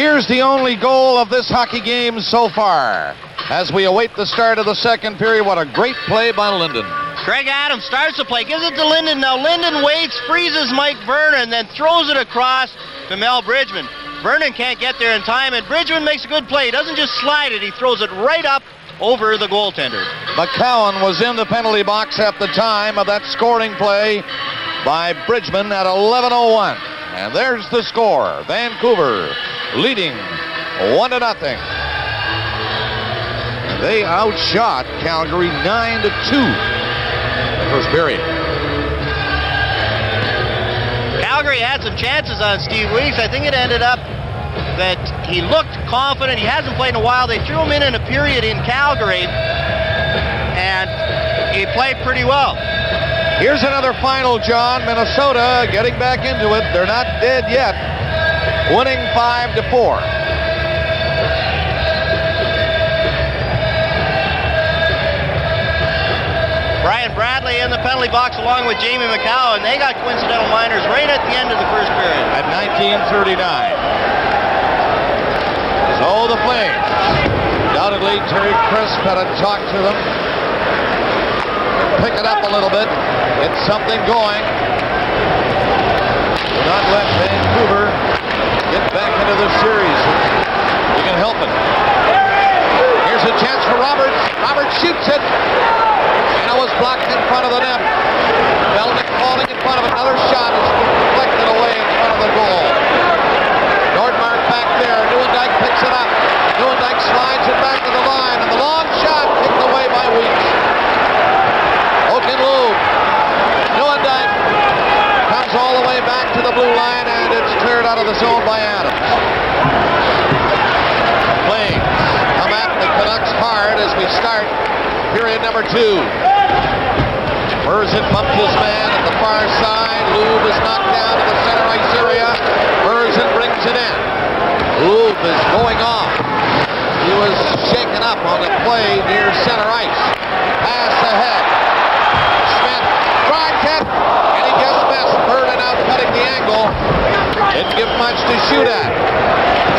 Here's the only goal of this hockey game so far. As we await the start of the second period, what a great play by Linden. Greg Adams starts the play, gives it to Linden. Now Linden waits, freezes Mike Vernon, then throws it across to Mel Bridgman. Vernon can't get there in time, and Bridgman makes a good play. He doesn't just slide it, he throws it right up over the goaltender. McCowan was in the penalty box at the time of that scoring play by Bridgman at 11:01. And there's the score. Vancouver leading 1-0. And they outshot Calgary 9-2 in the first period. Calgary had some chances on Steve Weeks. I think it ended up that he looked confident. He hasn't played in a while. They threw him in a period in Calgary, and he played pretty well. Here's another final, John. Minnesota getting back into it. They're not dead yet. Winning 5-4. Brian Bradley in the penalty box along with Jamie McCowan. They got coincidental minors right at the end of the first period. At 19:39. So the Flames. Undoubtedly, Terry Crisp had a talk to them. Pick it up a little bit. Get something going. Do not let Vancouver get back into the series. You can help it. Here's a chance for Roberts. Roberts shoots it. And it was blocked in front of the net. Belnick falling in front of another shot is deflected away in front of the goal. Nordmark back there. Nieuwendyk picks it up. Nieuwendyk slides it back to the line. And the long shot kicked away by Weeks. Oakenloop. Nieuwendyk comes all the way back to the blue line, and it's cleared out of the zone by Adams. Flames come at the Canucks hard as we start period number 2. Burzin bumped his man at the far side. Lube is knocked down to the center ice area. Burzin brings it in. Lube is going off. He was shaken up on the play near center ice. Pass ahead. Smith drives it, and he just missed. Vernon out cutting the angle. Didn't give much to shoot at.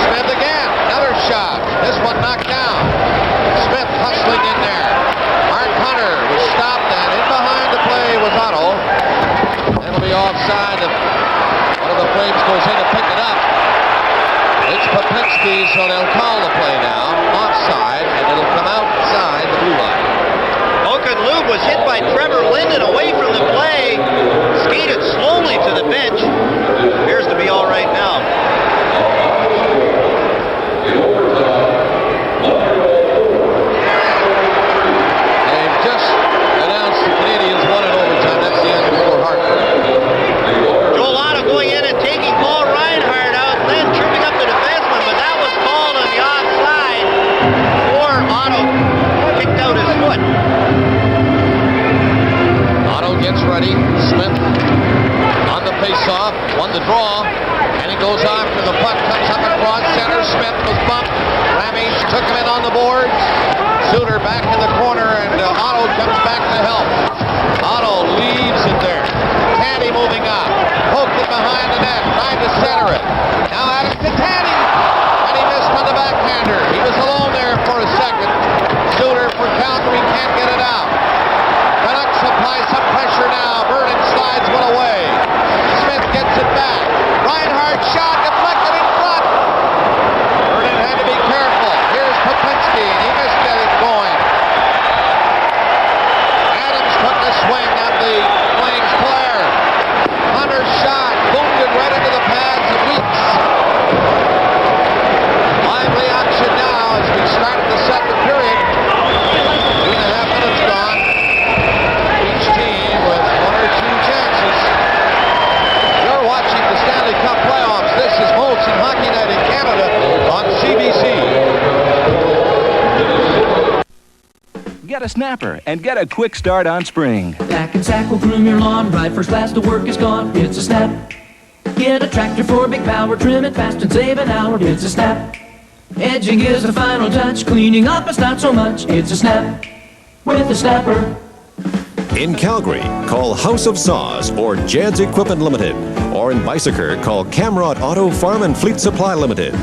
Smith again, another shot. This one knocked down. Smith hustling in there. Mark Hunter was stopped, and in behind the play was Otto. That'll be offside if one of the Flames goes in to pick it up. It's Popinski, so they'll call the play now. Offside, and it'll come outside the blue line. Oakenloop was hit by Trevor Linden away from the play. Skated slowly to the bench. Appears to be all right now. They've just announced the Canadians won in overtime. That's the end for Hartford. Joel Otto going in and taking Paul Reinhardt out, then tripping up the defenseman, but that was called on the offside. Or Otto kicked out his foot. Otto gets ready. Smith on the face-off, won the draw, and he goes after the puck, comes up across center. Smith was bumped. Ramage took him in on the boards. Suter back in the corner, and Otto comes back to help. Otto leaves it there. Tandy moving up. Poked it behind the net, trying to center it. Now Adams to Tandy, and he missed on the backhander. He was alone there for a second. Suter for Calgary can't get it out. Canucks apply some pressure now. Vernon slides one away. Smith gets it back. Reinhardt shot deflected in front. Vernon had to be careful. Here's Popinski, and he missed getting going. Adams took a swing at the Flames player. Hunter's shot boomed it right into the pads of Weeks. Lively action now as we start the second period. 2.5 minutes gone. Each team with one or two chances. You're watching the Stanley Cup playoffs. This is Molson Hockey Night in Canada on CBC. Get a snapper and get a quick start on spring. Back and Sack will groom your lawn. Ride first class, the work is gone. It's a Snap. Get a tractor for big power. Trim it fast and save an hour. It's a Snap. Edging is the final touch. Cleaning up is not so much. It's a Snap with a Snapper. In Calgary, call House of Saws or Jed's Equipment Limited. Or in Bicycle, call Camrod Auto Farm and Fleet Supply Limited.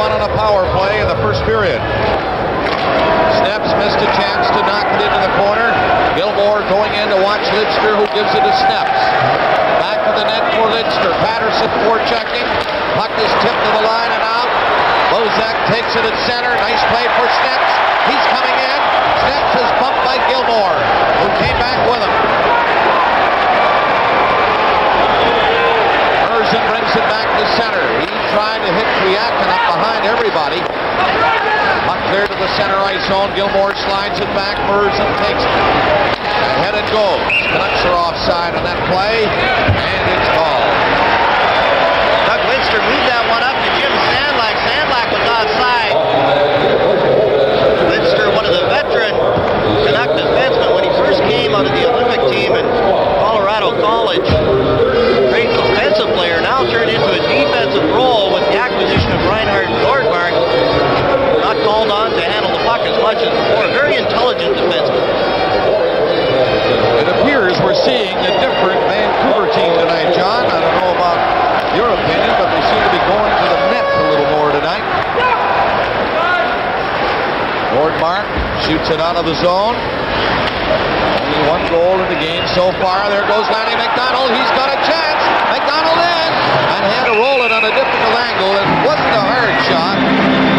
down on a power play in the first period. Snaps missed a chance to knock it into the corner. Gilmore going in to watch Lidster, who gives it to Snaps. Back to the net for Lidster. Patterson forechecking. Puck is tipped to the line and out. Bozak takes it at center. Nice play for Snaps. He's coming in. Snaps is bumped by Gilmore, who came back with him. Merzen brings it back to center. He tried to hit Kriakin up behind everybody. Puck clear to the center ice zone. Gilmore slides it back. Merzen takes it. Ahead it goes. Canucks are offside on that play, and it's called. Doug Lidster moved that one up to Jim Sandlak. Sandlak was offside. Lidster, one of the veteran Canuck defensemen, when he first came out of the Olympic team in Colorado College, great offensive player, now turned into a defensive role with the acquisition of Reinhard Nordmark. Not called on to handle the puck as much as before. Very intelligent defenseman. It appears we're seeing a different Vancouver team tonight, John. I don't know about your opinion, but they seem to be going to the net a little more tonight. Nordmark shoots it out of the zone. Only one goal in the game so far. There goes Lanny McDonald. He's got a chance. McDonald in. And he had to roll it on a difficult angle. It wasn't a hard shot.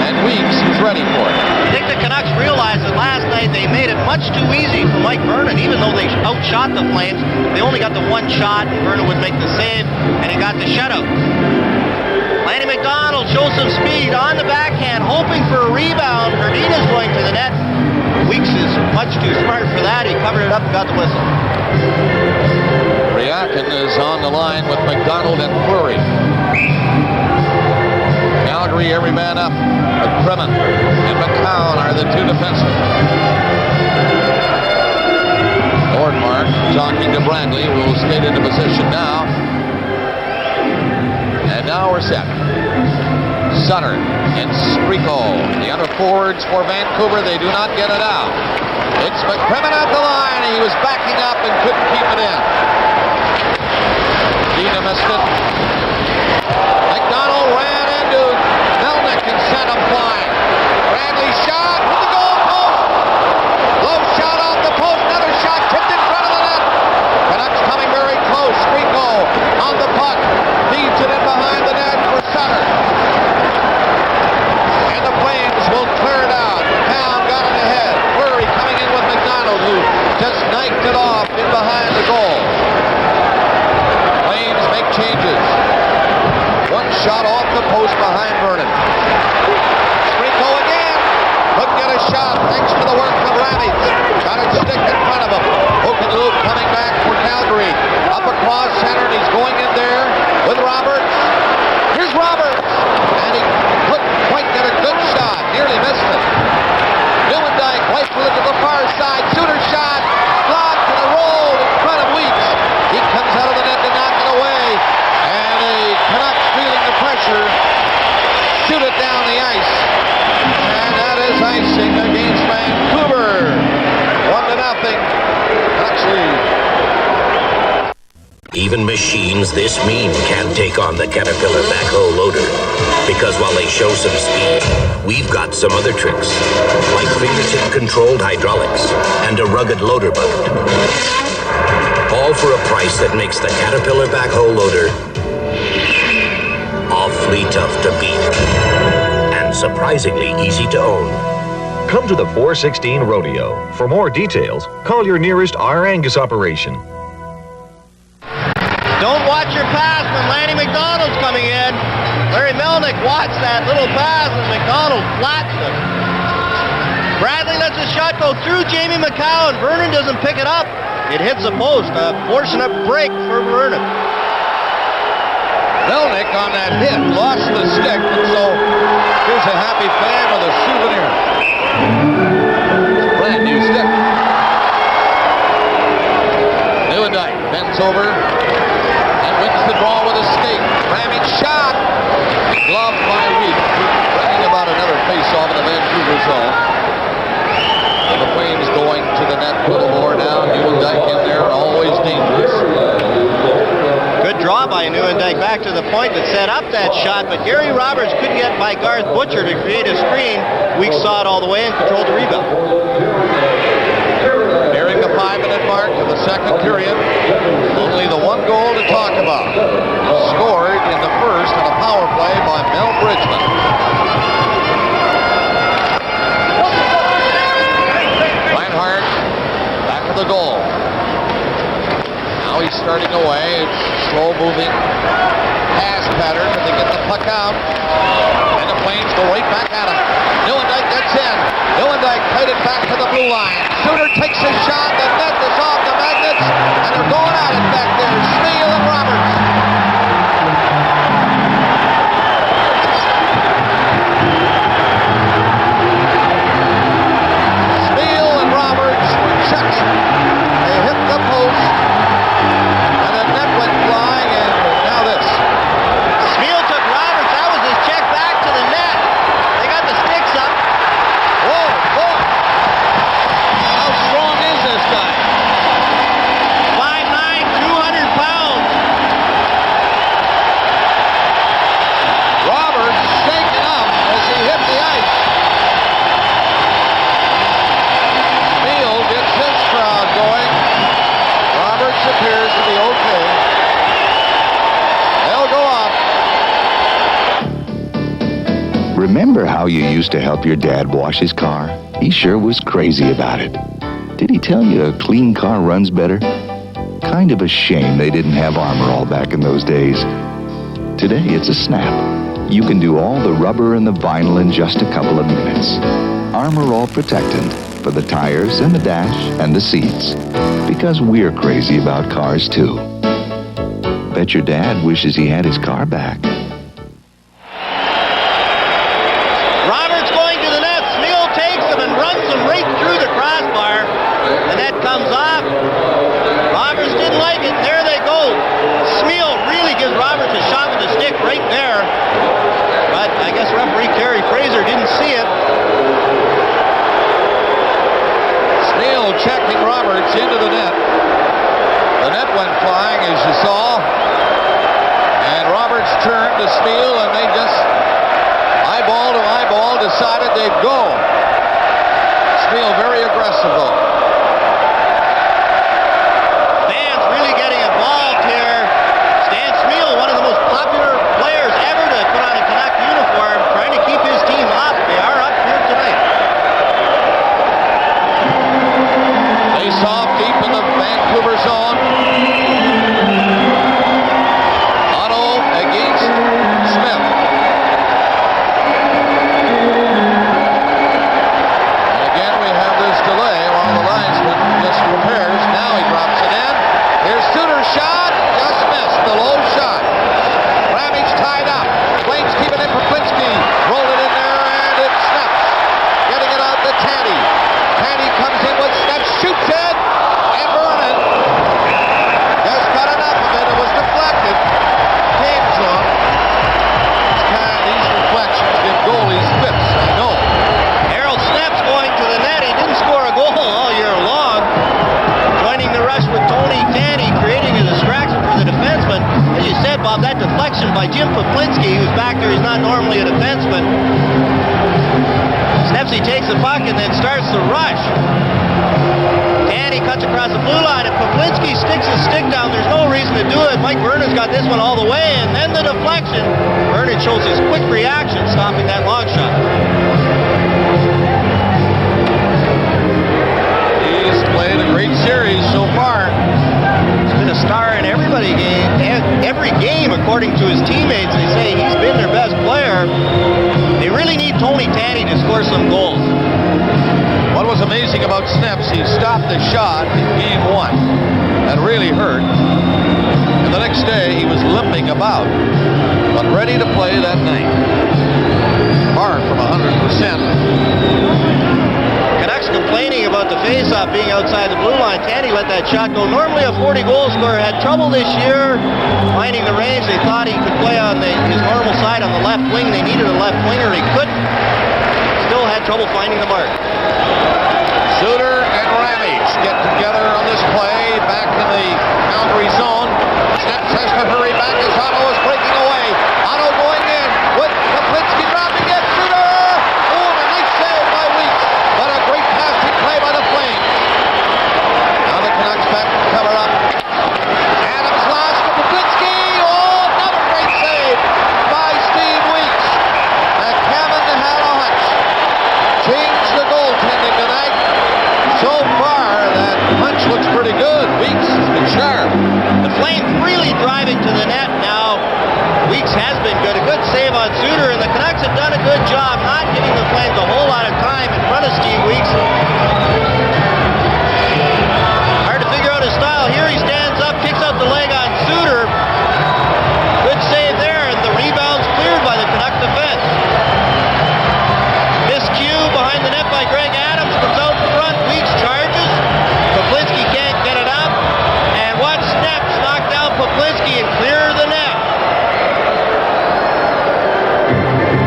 And Weeks was ready for it. I think the Canucks realized that last night they made it much too easy for Mike Vernon. Even though they outshot the Flames, they only got the one shot. Vernon would make the save, and he got the shutout. Lanny McDonald shows some speed on the backhand, hoping for a rebound. Verdina's going to the net. Weeks is much too smart for that. He covered it up and got the whistle. Kriakin is on the line with McDonald and Fleury. Calgary, every man up. McCrimmon and McCown are the two defensemen. Nordmark talking to Bradley, who will skate into position now. And now we're set. Sutter and Sprico, the other forwards for Vancouver. They do not get it out. It's McCrimmon at the line. He was backing up and couldn't keep it in. Dina missed it. McDonald ran into Melnick and sent him flying. Bradley shot with the goal post. Low shot off the post. Another shot tipped in front of the net. Canucks coming very close. Sprico on the puck. Feeds it in behind the net for Sutter. And the Flames will clear it out. Pound got it ahead. Fleury coming in with McDonald, who just knifed it off in behind the goal. Flames make changes. One shot off the post behind Vernon. Sprico again. Couldn't get a shot thanks to the work of Ramage. Got it stick in front of him. Oakenloop coming back for Calgary. Up across center, and he's going in there with Roberts. Here's Roberts. And he couldn't quite get a good shot. Nearly missed it. Newendijk rifled it to the far side. Suter shot. Blocked and a roll in front of Weeks. He comes out of the net to knock it away. And the Canucks, feeling the pressure, shoot it down the ice. And that is icing against Vancouver. 1-0. Canucks lead. Even machines this mean can't take on the Caterpillar backhoe loader. Because while they show some speed, we've got some other tricks, like fingertip-controlled hydraulics and a rugged loader bucket. All for a price that makes the Caterpillar backhoe loader awfully tough to beat and surprisingly easy to own. Come to the 416 Rodeo. For more details, call your nearest R. Angus operation. Don't watch your pass when Lanny McDonald's coming in. Larry Melnick watched that little pass and McDonald flats it. Bradley lets a shot go through Jamie McCown. Vernon doesn't pick it up. It hits the post. A fortunate break for Vernon. Melnick on that hit lost the stick, and so here's a happy fan with a souvenir. Brand new stick. Newendijk bends over and wins the draw with a skate. Ramage shot. Gloved by Weeks. Bringing about another face-off in the Vancouver zone. And the Flames going to the net a little more now. Newendijk in there, always dangerous. Good draw by Newendijk back to the point. point that set up that shot, but Gary Roberts couldn't get by Garth Butcher to create a screen. Weeks saw it all the way and controlled the rebound. Nearing the 5-minute mark of the second period. Only the one goal to talk about. Scored in the first on a power play by Mel Bridgman. Reinhardt back to the goal. Now he's starting away. It's slow moving pass pattern, but they get the puck out. And the Flames go right back at him. Newendijk gets in. Newendijk played it back to the blue line. Suter takes a shot. The net is off the magnets, and they're going at it back there. Steele and Roberts. Steele and Roberts were checked. They hit the post, and the net went flying, and now this. Steele took Roberts. That was his check back to the net. They got the sticks up. Whoa, boy. How strong is this guy? 5'9", 200 pounds. Roberts shaken up as he hit the ice. Steele gets his crowd going. Roberts appears to be okay. They'll go up. Remember how you used to help your dad wash his car? He sure was crazy about it. Did he tell you a clean car runs better? Kind of a shame they didn't have Armor All back in those days. Today it's a snap. You can do all the rubber and the vinyl in just a couple of minutes. Armor All Protectant for the tires and the dash and the seats. Because we're crazy about cars too. Bet your dad wishes he had his car back. Roberts going to the net. Steele takes him and runs him right through the crossbar. The net comes off. Roberts didn't like it. There they go. Steele really gives Roberts a shot with the stick right there. But I guess referee Kerry Fraser didn't see it. Steele checking Roberts into the net. The net went flying, as you saw. And Roberts turned to Steele, and they just eyeball to eyeball decided they'd go. Steele very aggressive, though. Fans really getting involved here. Stan Steele, one of the most popular players ever to put on a Canuck uniform, trying to keep his team up. They are up here tonight. Face off deep in the Vancouver zone. Otto against Smith. And again we have this delay while the linesman just prepares. Now he drops it in. Here's Suter's shot. Just missed the low shot. Ramage tied up. Flames keep it in for Plinsky. Roll it in there and it snaps. Getting it out to Tandy. Tandy comes in with steps, shoots it, and Vernon just got enough of it. It was deflected. Came to him. These deflections give goalies fits, I know. Harold Snep's going to the net. He didn't score a goal all year long. Joining the rush with Tony Tandy, creating a distraction for the defenseman. As you said, Bob, that deflection by Jim Poplinski, who's back there, he's not normally a defenseman. Snepsy takes the puck and then starts the rush. Tandy cuts across the blue line, and Poplinski sticks his stick down. There's no reason to do it. Mike Vernon's got this one all the way, and then the deflection. Vernon shows his quick reaction, stopping that long shot. He's played a great series so far. He's been a star in every game, according to his teammates. They say he's been their best player. They really need Tony Tandy to score some goals. What was amazing about Sneps, he stopped the shot in game one. That really hurt. And the next day, he was limping about, but ready to play that night. Far from 100%. Canucks complaining about the faceoff being outside the blue line. Tandy let that shot go. Normally a 40-goal scorer, had trouble this year finding the range. They thought he could play on his normal side on the left wing. They needed a left winger. He couldn't. Still had trouble finding the mark. Suter and Ramage get together on this play back in the Calgary zone. Sneps has to hurry back as Otto is breaking away. Flames really driving to the net now. Weeks has been good. A good save on Suter, and the Canucks have done a good job not giving the Flames a whole lot of time in front of Steve Weeks. Hard to figure out his style. Here he stands up, kicks out the leg on Suter. Good save there, and the rebound's cleared by the Canuck defense. Miscue behind the net by Greg Adams, comes out in front. Weeks charges. Poplinski can't get it up, and one steps, knocked down Poplinski and clear the net.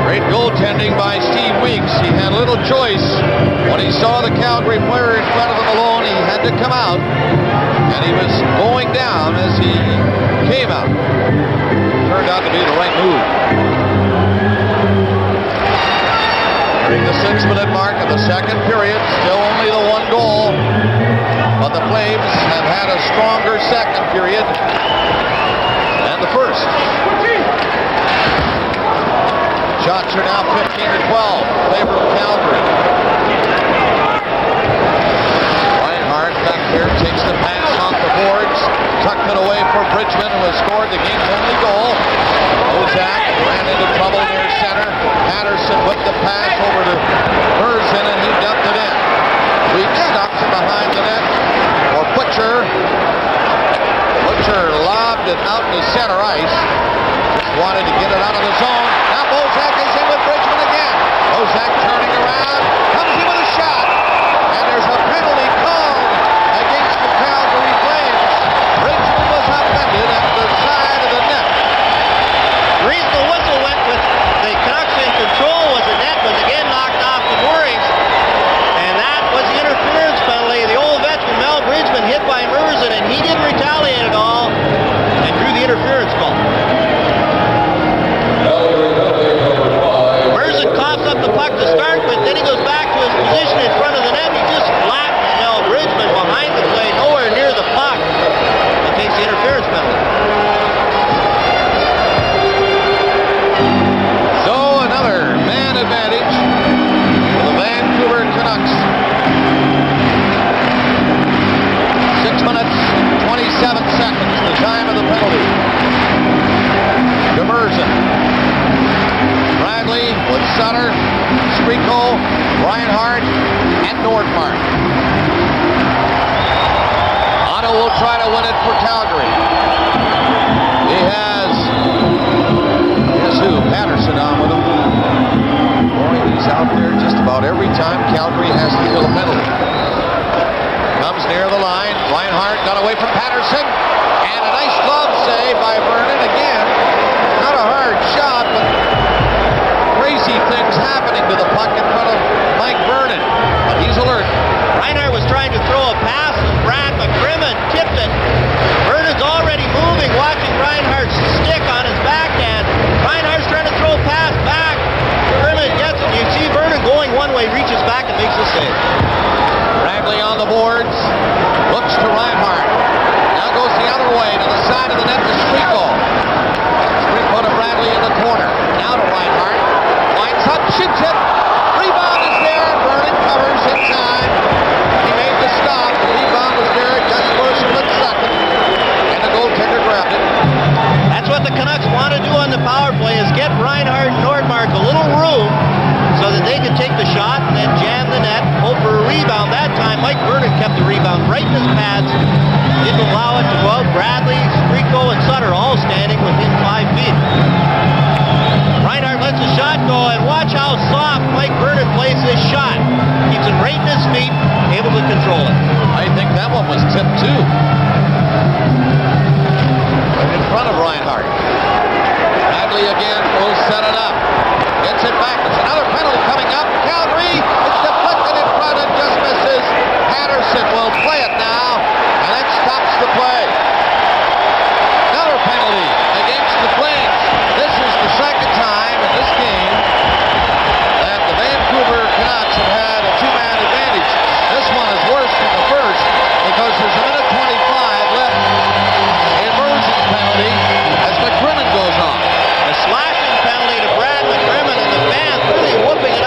Great goaltending by Steve Weeks. He had little choice. When he saw the Calgary player in front of him alone, he had to come out. And he was going down as he came out. Turned out to be the right move. During the 6-minute mark of the second period, still only the one goal. But the Flames have had a stronger second period than the first. Shots are now 15-12 in favor of Calgary. Reinhart back here takes the pass off the boards. Tucked it away for Bridgman, who has scored the game's only goal. Ozak ran into trouble near center. Patterson put the pass over to Merzen, and he dumped it in. Weeks stops it behind the net for Butcher. Butcher lobbed it out to center ice. Just wanted to get it out of the zone. Now Bozak is in with Bridgman again. Bozak turning around, comes in with a shot. And there's a penalty called against the Calgary Flames. Bridgman was upended at the side of the net. The reason the whistle went with the Canucks in control was the net was again knocked off the moorings. And that was the interference penalty. The old veteran Mel Bridgman hit by Merzen, and he didn't retaliate at all and drew the interference call. Merzen coughs up the puck to start with, then he goes back to his position in front of the net. He just flattens Mel Bridgman behind the play, nowhere near the puck. He takes the interference penalty. So another man advantage for the Vancouver Canucks. 6 minutes, 27 seconds, the time of the penalty. Merzen. Bradley with Sutter, Strico, Reinhart, and Nordmark. Otto will try to win it for Calgary. He has, guess who, Patterson on with him. Boy, he's out there just about every time Calgary has to kill a penalty. Comes near the line. Reinhart got away from Patterson. And a nice glove save by Vernon again. Not a hard shot, but crazy things happening to the puck in front of Mike Vernon. But he's alert. Reinhart was trying to throw a pass, and Brad McCrimmon tipped it. Vernon's already moving, watching Reinhart's stick on his backhand. Reinhart's trying to throw a pass back. McCrimmon gets it. You see Vernon going one way, reaches back and makes the save. Bradley on the boards. Looks to Reinhart. Now goes the other way to the side of the net to Strico. Strico to Bradley in the corner. Now to Reinhart. Winds up, shoots it. Rebound is there. Vernon covers in time. He made the stop. The rebound was there just for a split second. And the goaltender grabbed it. That's what the Canucks want to do on the power play, is get Reinhart and Nordmark a little room so that they can take the shot and then jam the net, hope for a rebound. That time, Mike Vernon kept the rebound right in his pads. Didn't allow it to go out. Bradley, Strico, and Sutter all standing within 5 feet. Reinhart lets the shot go, and watch how soft Mike Vernon plays this shot. Keeps it right in his feet, able to control it. I think that one was tipped too. Right in front of Reinhart. Bradley again will set it up. Gets it back. There's another penalty coming up. Calgary, it's deflected in front and just misses. Patterson will play it now, and that stops the play. Another penalty against the Flames. This is the second time in this game that the Vancouver Canucks have had a two-man advantage. This one is worse than the first because there's a minute 25 left in Merzen's penalty as McCrimmon goes on. A slashing penalty to Brad McCrimmon, and the fans really whooping it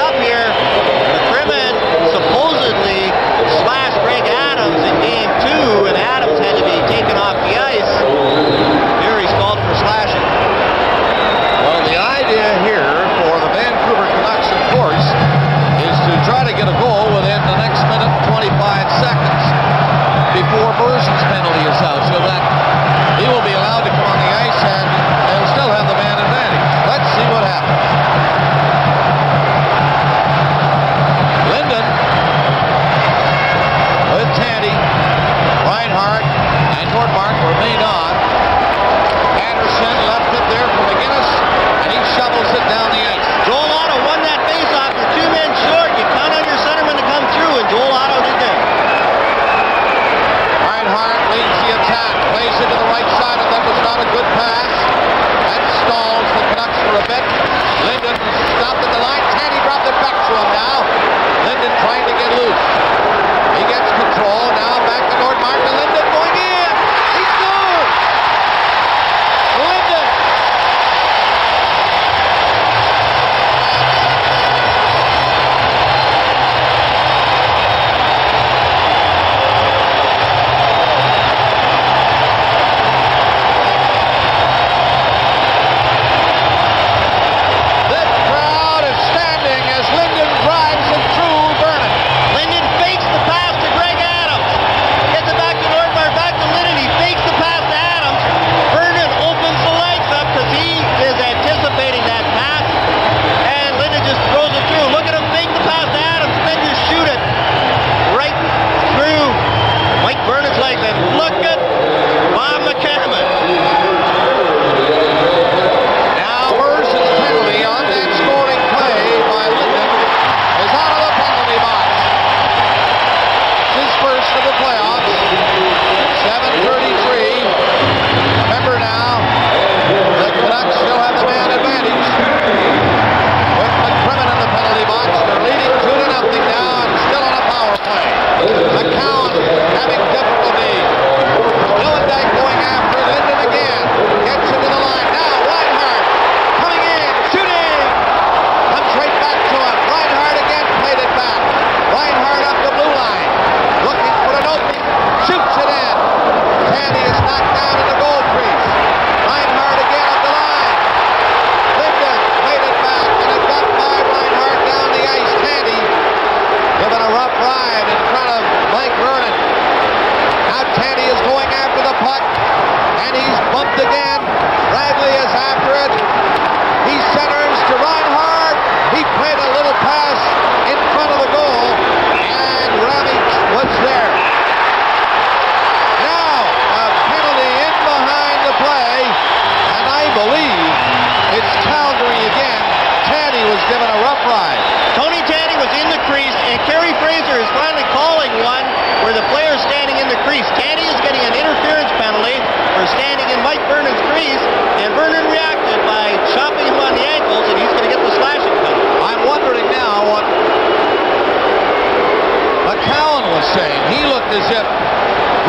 as if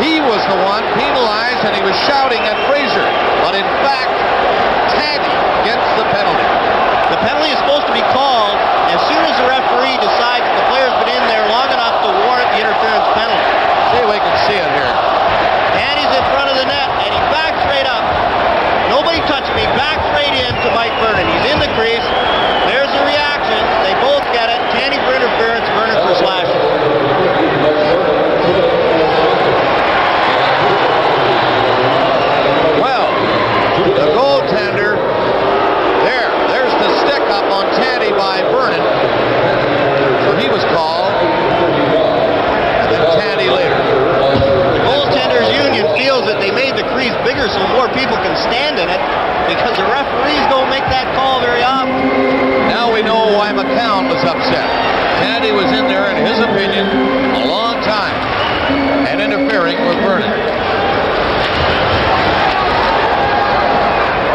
he was the one penalized and he was shouting at Fraser. But in fact, Tandy gets the penalty. The penalty is supposed to be called as soon as the referee decides that the player's been in there long enough to warrant the interference penalty. See if we can see it here. Tandy's in front of the net, and he backs right up. Nobody touched him. He backs right into Mike Vernon. He's in the crease. There's the reaction. They both get it. Tandy for interference, Vernon for slashing. Well, the goaltender, there's the stick up on Tandy by Vernon. So he was called. And then Tandy later. The goaltenders union feels that they made the crease bigger so more people can stand in it because the referees don't make that call very often. Now we know why McCown was upset. Tandy was in there, in his opinion, a long time and interfering with Vernon.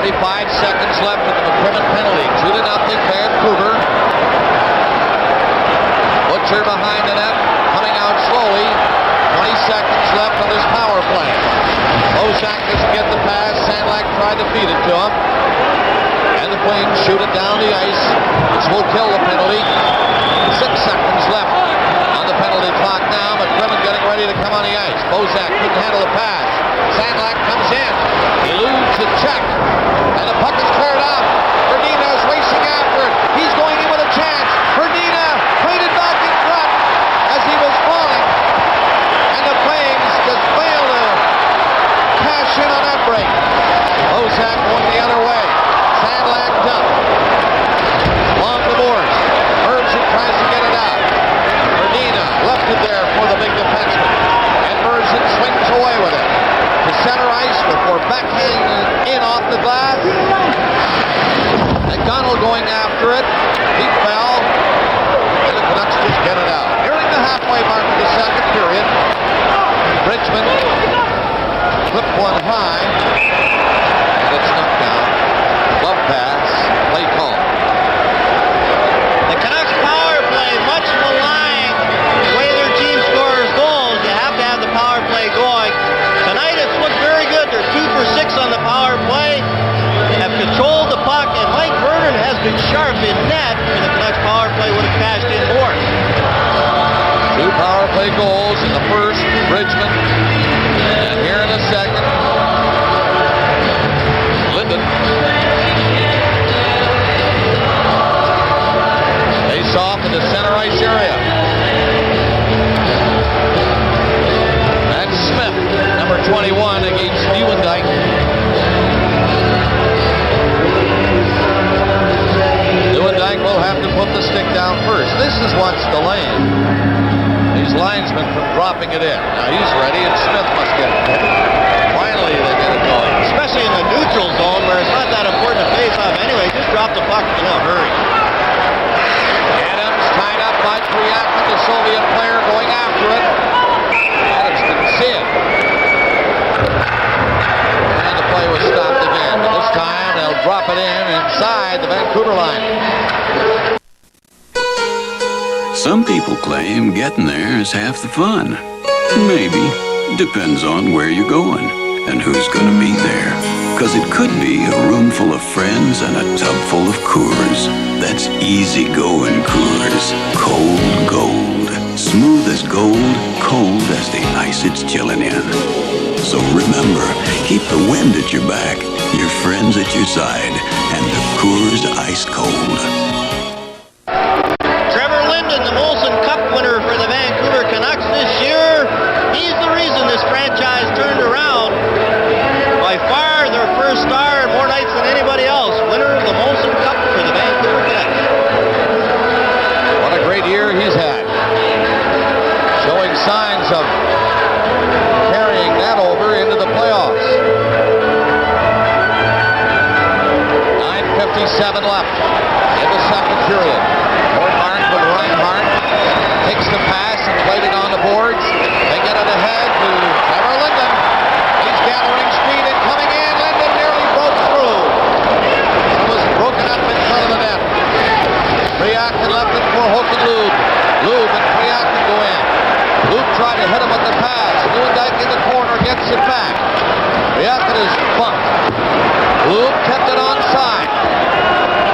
25 seconds left with the McCrimmon penalty. 2-0 Vancouver. Butcher behind the net, coming out slowly. 20 seconds left on his power play. Bozak doesn't get the pass. Sandlak tried to feed it to him. And the Flames shoot it down the ice, which will kill the penalty. 6 seconds left on the penalty clock now. McCrimmon getting ready to come on the ice. Bozak couldn't handle the pass. Sandlak comes in. He eludes the check. And the puck is cleared out. Verdina is racing after it. He's going in with a chance. Verdina traded back in front as he was falling. And the Flames just failed to cash in on that break. Bozak going the other way. Sandlak dump. Along the boards. Merzen tries to get it out. Verdina left it there for the big defenseman. And Merzen swings away with it. To center ice before backhanding in off the glass. McDonald going after it. He fell. And the Canucks just get it out. Nearing the halfway mark of the second period. Bridgman flipped one high. And it's knocked down. Glove pass. Play call. The Canucks power play, much maligned. The way their team scores goals, you have to have the power play going. Tonight it's looked very good. They're 2 for 6 on the power play. They have controlled the puck, and Mike Vernon has been sharp in net, and the Canucks power play would have cashed in more. 2 power play goals in the first, Bridgman. And here in the second, Linden. Face off in the center ice area. That's Smith, number 21, against Nieuwendyk. Nieuwendyk will have to put the stick down first. This is what's delaying these linesmen from dropping it in. Now he's ready, and Smith must get it. Finally, they get it going. Especially in the neutral zone where it's not that important to face off anyway. Just drop the puck in a hurry. Adams tied up by Priakin, the Soviet player, going after it. Adams didn't see it. And the play was stopped again. But this time they'll drop it in inside the Vancouver line. Some people claim getting there is half the fun. Maybe. Depends on where you're going and who's going to be there. Because it could be a room full of friends and a tub full of Coors. That's easy-going Coors. Cold gold. Smooth as gold, cold as the ice it's chilling in. So remember, keep the wind at your back, your friends at your side, and the Coors Ice Cold. Trevor Linden, the Molson Cup winner for the Vancouver Canucks this year. He's the reason this franchise turned around. By far their first star and more nights than anybody else. Winner of the Molson Cup for the Vancouver Canucks. What a great year he's had. Showing signs of carrying that over into the playoffs. 9:57 left in the second period. Hornmark with Reinhardt. Takes the pass and played it on the boards. They get it ahead to Trevor Linden. He's gathering speed and coming in. Linden nearly broke through. It was broken up in front of the net. Priakin left it for Hoken Lube. Lube and Priakin go in. Lube tried to hit him with the pass. it is bumped. Lube kept it onside.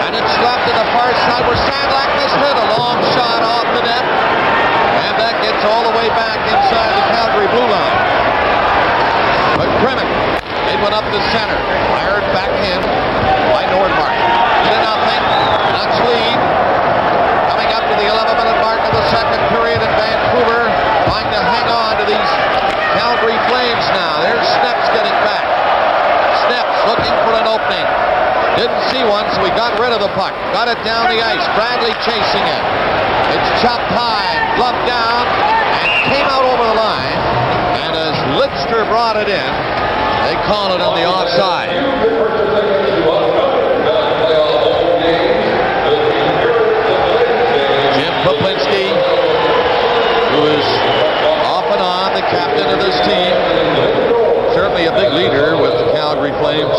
And it's left to the far side where Sandlak missed it. A long shot off the net. And that gets all the way back inside the Calgary blue line. But Grimmick made one up the center. Fired back in by Nordmark. 2-0. Nuts lead. Coming up to the 11-minute mark of the second period in Vancouver. Trying to hang on to these Calgary Flames now. There's Sneps getting back. Sneps looking for an opening. Didn't see one, so he got rid of the puck. Got it down the ice. Bradley chasing it. It's chopped high, gloved down, and came out over the line. And as Lidster brought it in, they call it on the offside. Jim Poplinski, who is off and on the captain of this team, certainly a big leader with the Calgary Flames.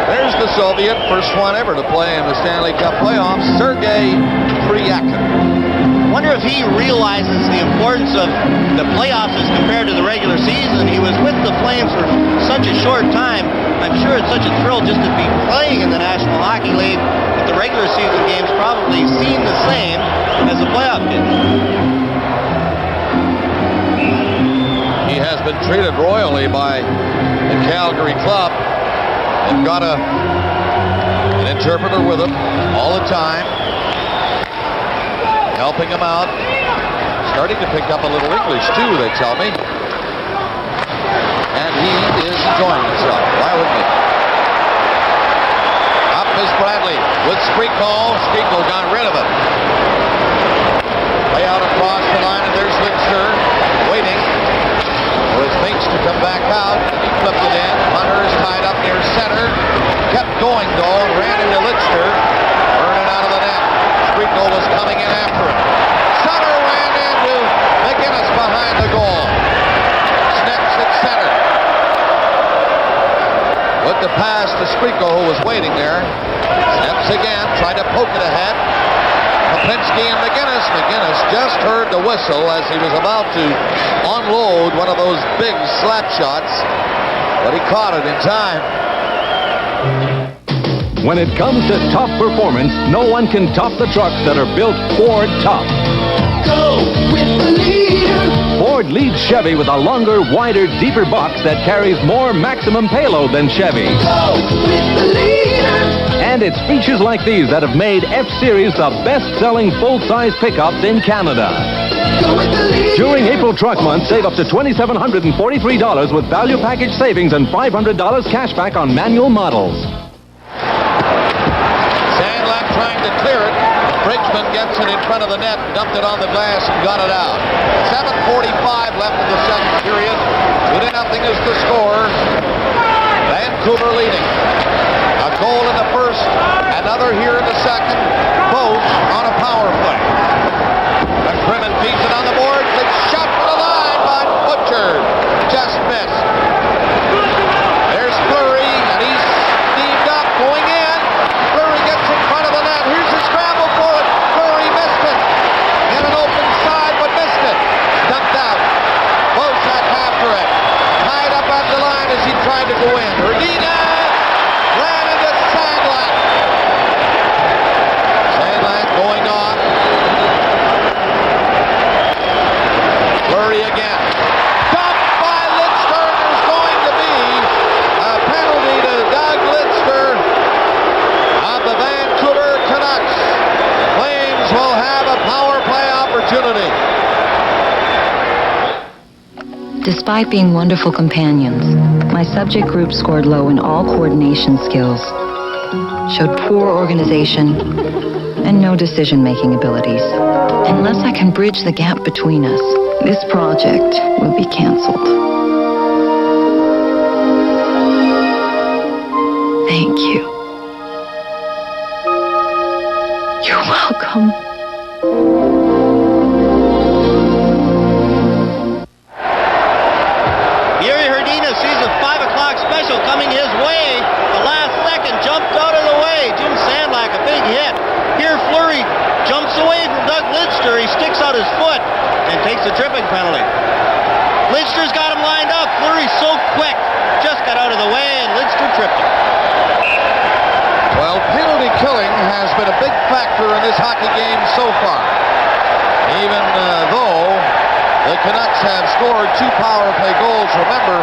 There's the Soviet, first one ever to play in the Stanley Cup playoffs, Sergei Kryakin. Wonder if he realizes the importance of the playoffs as compared to the regular season. He was with the Flames for such a short time. I'm sure it's such a thrill just to be playing in the National Hockey League, but the regular season games probably seem the same as the playoff did. He has been treated royally by the Calgary club. They've got an interpreter with him all the time, helping him out. Starting to pick up a little English too, they tell me. And he is enjoying himself. Why wouldn't he? Up is Bradley with Skriko. Skriko got rid of it. Play out across the line, and there's Lidster waiting for his mates to come back out. He flipped it in. Hunter is tied up near center. Kept going though, ran into Lidster. Burned it out of the net. Skriko was coming in after him. Sutter ran into McGinnis behind the goal. Sneps at center. With the pass to Skriko, who was waiting there. Sneps again, tried to poke it ahead. Poplinski and McGinnis. McGinnis just heard the whistle as he was about to unload one of those big slap shots, but he caught it in time. When it comes to tough performance, no one can top the trucks that are built Ford tough. Go with the leader. Ford leads Chevy with a longer, wider, deeper box that carries more maximum payload than Chevy. Go with the leader. And it's features like these that have made F-Series the best-selling full-size pickups in Canada. Go with the leader. During April Truck Month, save up to $2,743 with value package savings and $500 cash back on manual models. Sandlak trying to clear it. Bridgman gets it in front of the net, dumped it on the glass, and got it out. 7:45 left in the second period. 2-0 is the score. Vancouver leading. A goal in the first, another here in the second. Both on a power play. McCrimmon feeds it on the boards. It's shot for the line, but butchered. Just missed. There's Fleury, and he's steamed up, going in. Fleury gets in front of the net. Here's a scramble for it. Fleury missed it. In an open side, but missed it. Dumped out. Bozak after it. Tied up at the line as he tried to go in. Erdina ran into Sandlak. Sandlak going off. Fleury again. Dumped by Lidster. There's going to be a penalty to Doug Lidster of the Vancouver Canucks. Flames will have a power play opportunity. Despite being wonderful companions, my subject group scored low in all coordination skills, showed poor organization, and no decision-making abilities. Unless I can bridge the gap between us, this project will be canceled. Thank you. You're welcome. Yuri Herdina sees a 5 o'clock special coming his way. The last second jumped out of the way. Jim Sandlak, a big hit. Here Fleury jumps away from Doug Lidster. He sticks out his foot and takes a tripping penalty. Lidster's got him lined up. Fleury's so quick. Just got out of the Canucks have scored 2 power play goals. Remember,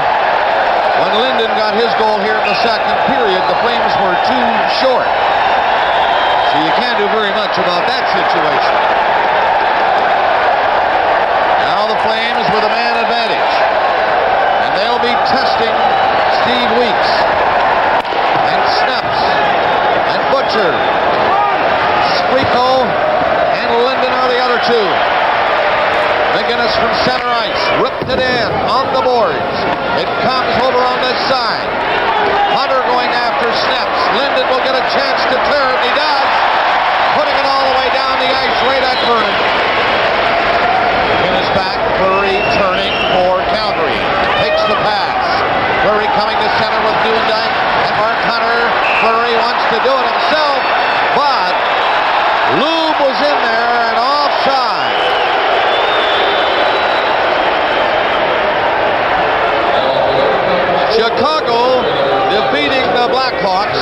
when Linden got his goal here in the second period, the Flames were 2 short. So you can't do very much about that situation. Now the Flames with a man advantage. And they'll be testing Steve Weeks. And Snaps. And Butcher. Sprico and Linden are the other 2. McGinnis from center ice, ripped it in on the boards. It comes over on this side. Hunter going after Snaps. Linden will get a chance to clear it, and he does. Putting it all the way down the ice right at Vernon. McGinnis back, Fleury turning for Calgary. Takes the pass. Fleury coming to center with Newendijk and Mark Hunter. Fleury wants to do it himself, but Lube was in there and offside. Chicago defeating the Blackhawks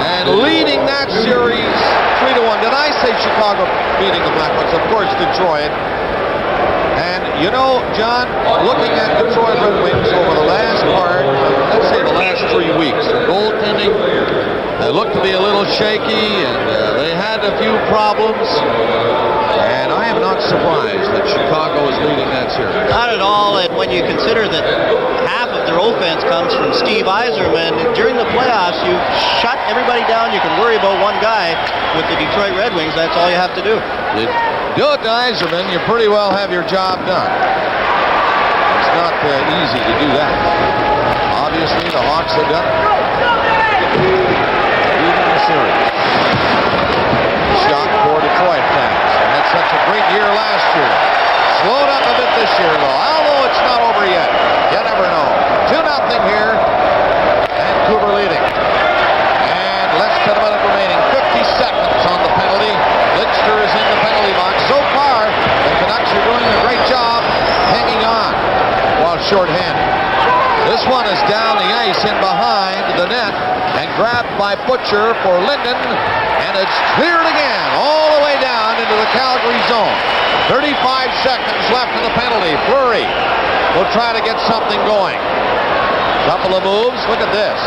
and leading that series 3-1. Did I say Chicago beating the Blackhawks? Of course, Detroit. And you know, John, looking at Detroit Red Wings over the last part, let's say the last 3 weeks, their goaltending, they looked to be a little shaky, and they had a few problems. And I am not surprised that Chicago is leading that series. Not at all, and when you consider that half of their offense comes from Steve Yzerman, during the playoffs, you shut everybody down. You can worry about one guy. With the Detroit Red Wings, that's all you have to do. Do it to Yzerman, you pretty well have your job done. It's not easy to do that. Obviously, the Hawks have done it. Leading the series. Shot for Detroit fans. They had such a great year last year. Slowed up a bit this year, though. Although it's not over yet. You never know. 2-0 here. Vancouver leading. And less than a minute remaining. 50 seconds on the penalty. Lidster is in the penalty box. So far, the Canucks are doing a great job hanging on while shorthanded. This one is down the ice in behind the net and grabbed by Butcher for Linden, and it's cleared again all the way down into the Calgary zone. 35 seconds left in the penalty. Fleury will try to get something going. Couple of moves. Look at this.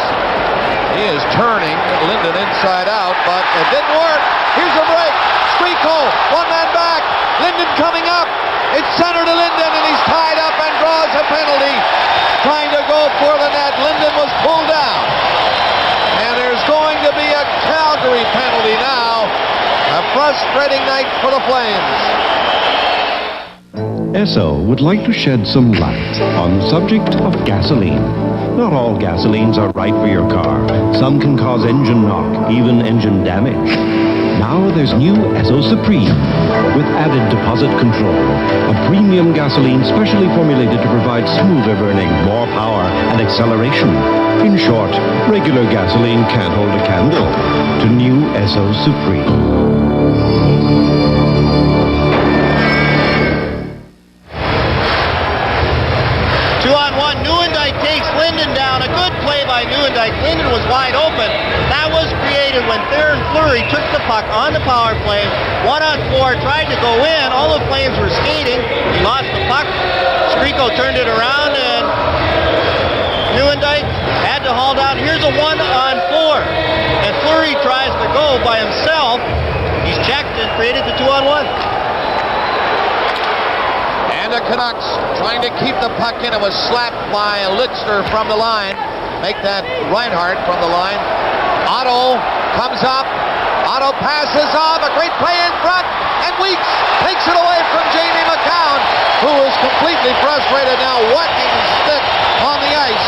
He is turning Linden inside out, but it didn't work. Here's a break. Sprico, one man back. Linden coming up. It's center to Linden, and he's tied up and draws a penalty. Trying to go for the net. Linden was pulled down. And there's going to be a Calgary penalty now. A frustrating night for the Flames. Esso would like to shed some light on the subject of gasoline. Not all gasolines are right for your car. Some can cause engine knock, even engine damage. Now there's new Esso Supreme with added deposit control. A premium gasoline specially formulated to provide smoother burning, more power, and acceleration. In short, regular gasoline can't hold a candle to new Esso Supreme. 2-on-1, Newendijk takes Linden down. A good play by Newendijk. Linden was wide open. That was created when Theron Fleury took the puck on the power play. 1-on-4, tried to go in. All the Flames were skating. He lost the puck. Sprico turned it around, and Newendijk had to haul down. Here's a 1-on-4. And Fleury tries to go by himself. He's checked and created the 2-on-1. And the Canucks trying to keep the puck in. It was slapped by Lidster from the line. Make that Reinhardt from the line. Otto comes up. Otto passes off. A great play in front. And Weeks takes it away from Jamie McCown, who is completely frustrated now, whacking his stick on the ice.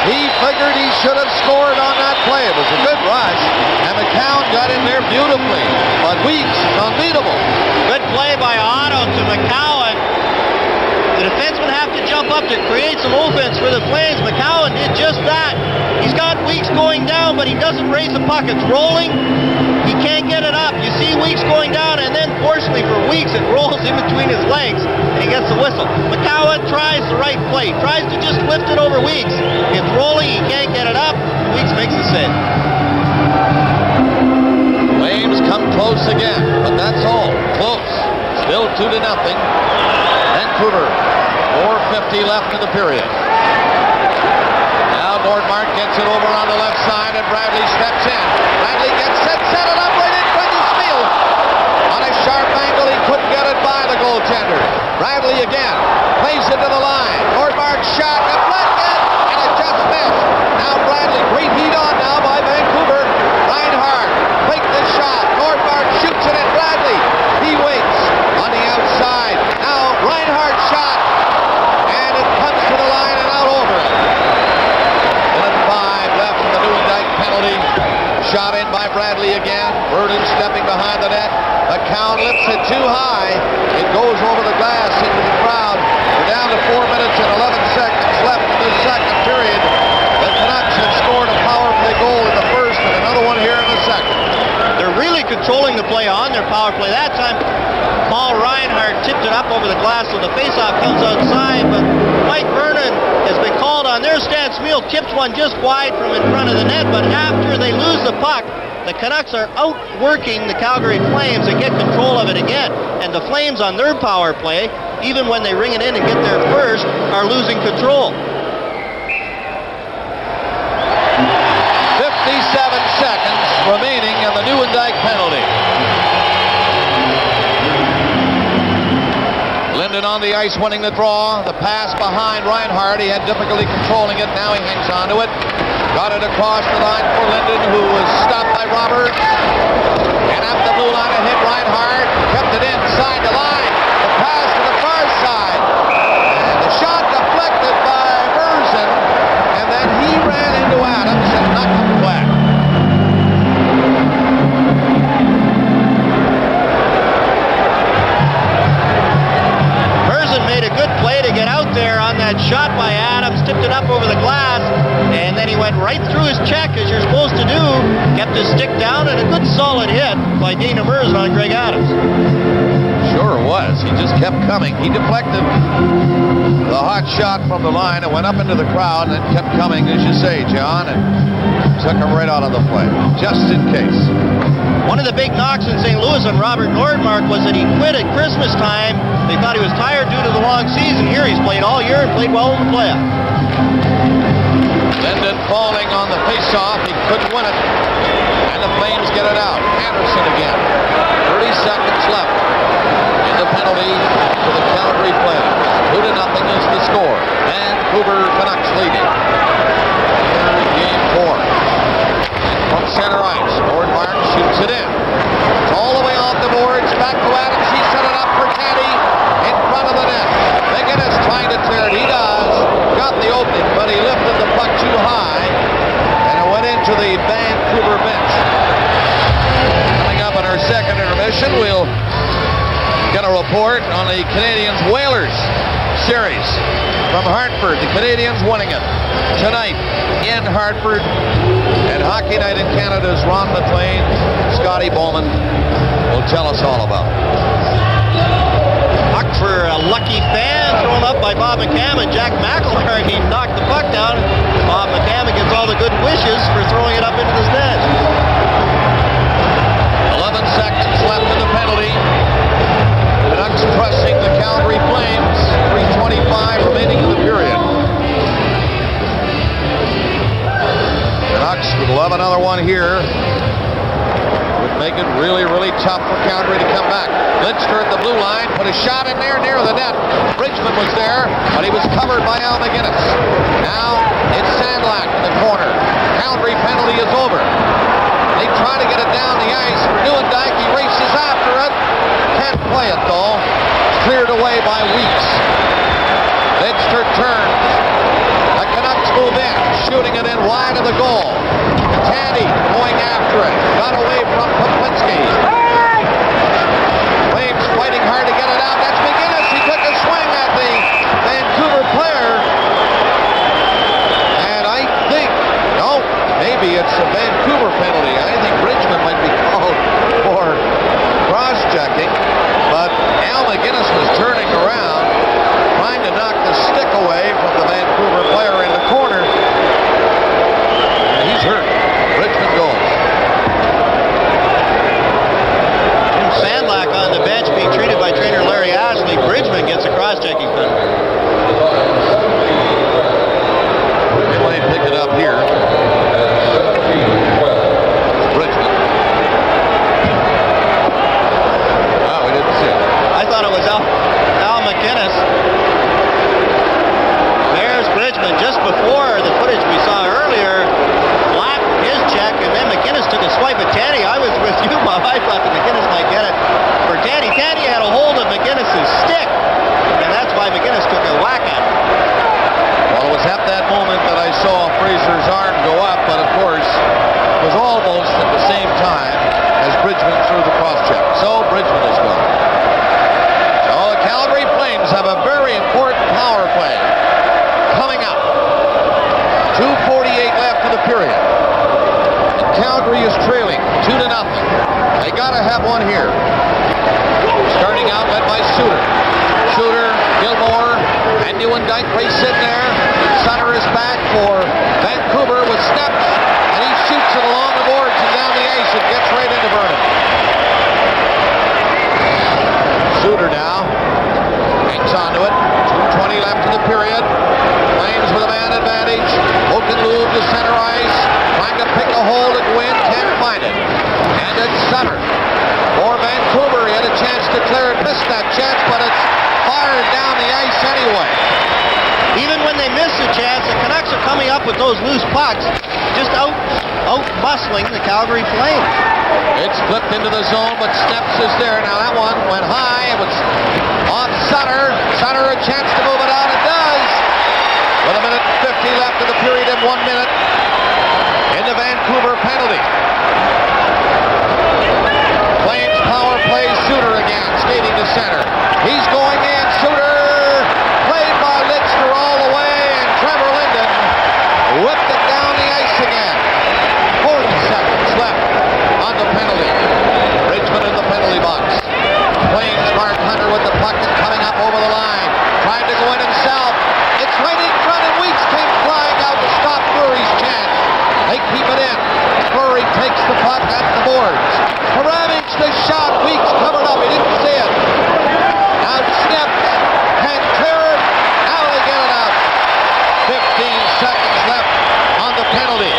He figured he should have scored on that play. It was a good rush, and McCown got in there beautifully. But Weeks is unbeatable. Good play by Otto to McCown. The defenseman have to jump up to create some offense for the Flames. McCowan did just that. He's got Weeks going down, but he doesn't raise the puck. It's rolling. He can't get it up. You see Weeks going down, and then fortunately for Weeks, it rolls in between his legs, and he gets the whistle. McCowan tries the right play. Tries to just lift it over Weeks. It's rolling. He can't get it up. Weeks makes the save. Flames come close again, but that's all. Close. Still 2-0. Vancouver. 4:50 left in the period. Now Nordmark gets it over on the left side, and Bradley steps in. Bradley gets set it up right in front of Spiel. On a sharp angle, he couldn't get it by the goaltender. Bradley again plays it to the line. Nordmark shot, deflected, and it just missed. Now Bradley, great heat on now by Vancouver. Reinhart, take the shot. Nordmark shoots it at Bradley. He waits on the outside. Now Reinhart shot, and it comes to the line and out over it. 5 left in the Nieuwendyk penalty. Shot in by Bradley again. Burden stepping behind the net. The count lifts it too high. It goes over the glass into the crowd. We're down to 4 minutes and 11 seconds left in this second period. The Canucks have scored a power play goal in the first and another one here in the second. They're really controlling the play on their power play. That time, Paul Reinhart tipped it up over the glass, so the faceoff comes outside, but Mike Vernon has been called on there. Stan Smeel tipped one just wide from in front of the net, but after they lose the puck, the Canucks are outworking the Calgary Flames and get control of it again. And the Flames on their power play, even when they ring it in and get there first, are losing control. 57 seconds remaining in the Nieuwendyk penalty. Linden on the ice winning the draw. The pass behind Reinhart. He had difficulty controlling it. Now he hangs onto it. Got it across the line for Linden, who was stopped by Roberts. And up the blue line it hit Reinhart. Kept it inside the line. The pass to the far side. And the shot deflected by Merzen. And then he ran into Adams and knocked him flat. Made a good play to get out there on that shot by Adams, tipped it up over the glass, and then he went right through his check, as you're supposed to do, kept his stick down, and a good solid hit by Dana Merzen on Greg Adams. Sure was. He just kept coming. He deflected the hot shot from the line and went up into the crowd and then kept coming, as you say, John, and took him right out of the play, just in case. One of the big knocks in St. Louis on Robert Nordmark was that he quit at Christmas time. They thought he was tired due to the long season. Here he's played all year and played well in the playoffs. Linden falling on the faceoff. He couldn't win it. And the Flames get it out. Anderson again. 30 seconds left in the penalty for the Calgary Flames. 2-0 is the score. Vancouver Canucks leading. Game 4. From center ice, Nordmark shoots it in. It's all the way off the boards. Back to Adams. He set it up for Teddy in front of the net. McGinnis trying to clear it. He does. Got the opening, but he lifted the puck too high, and it went into the Vancouver bench. Coming up in our second intermission, we'll get a report on the Canadiens-Whalers series from Hartford. The Canadiens winning it tonight in Hartford. And Hockey Night in Canada's Ron McLean, Scotty Bowman will tell us all about it. Puck for a lucky fan thrown up by Bob McCammon. Jack McElhinney, he knocked the puck down. Bob McCammon gets all the good wishes for throwing it up into the net. 11 seconds left in the penalty. Canucks pressing the Calgary Flames. 3:25 remaining in the period. Canucks would love another one here. Would make it really, really tough for Calgary to come back. Lindster at the blue line, put a shot in there near the net. Bridgman was there, but he was covered by Al McGinnis. Now it's Sandlak in the corner. Calgary penalty is over. They try to get it down the ice for Nieuwendyk. He races after it. Can't play it though. It's cleared away by Weeks. Lindster turns. The Canucks move in, shooting it in wide of the goal. Tandy going after it. Got away from Poplinski. Flames fighting hard to get it out. That's McGinnis. He took a swing at the Vancouver player. And I think, no, maybe it's a Vancouver penalty. I think Bridgman might be called for cross-checking. But Al McGinnis was turning around, trying to knock the stick away from the Vancouver player in the corner. And he's hurt. Bridgman goes. Dyke race in there. Sutter is back for Vancouver with steps, and he shoots it along the boards and down the ice. It gets right into Vernon. Suter now hangs on to it. 2:20 left in the period. Flames with a man advantage. Oakenlube to center ice. Trying to pick a hole and win. Can't find it. And it's Sutter. For Vancouver, he had a chance to clear it. Missed that chance, but it's fired down the ice anyway. Even when they miss the chance, the Canucks are coming up with those loose pucks, just out-muscling the Calgary Flames. It's flipped into the zone, but Steps is there. Now that one went high. It was off Sutter. Sutter a chance to move it out. It does. With a minute 50 left in the period and 1 minute in the Vancouver penalty. Flames power play. Suter again, skating to center. He's going in. Suter played by Lidster all the way, and Trevor Linden whipped it down the ice again. 40 seconds left on the penalty. Bridgman in the penalty box. Flames Mark Hunter with the puck and coming up over the line. Tried to go in himself. It's right in front, and Weeks came flying out to stop Fleury's chance. They keep it in. Fleury takes the puck at the boards. Paravich the shot. Weeks covered up. He didn't see it. Now Steps can clear it. Now they get it out. 15 seconds left on the penalty.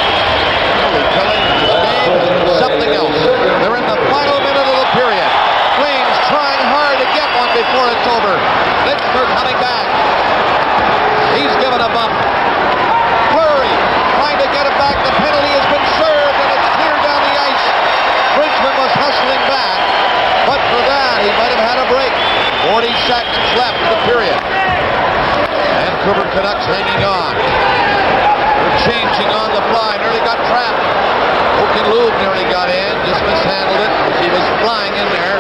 Holy Kelly, this game is something else. They're in the final minute of the period. Flames trying hard to get one before it's over. Lidster coming back. He's given a bump. Fleury trying to get it back. The penalty has been served, and it's cleared down the ice. Bridgman was hustling back, but for that, he might have had a break. 40 seconds left in the period. Vancouver Canucks hanging on. They're changing on the fly. Nearly got trapped. Oakenlube nearly got in. Just mishandled it. He was flying in there.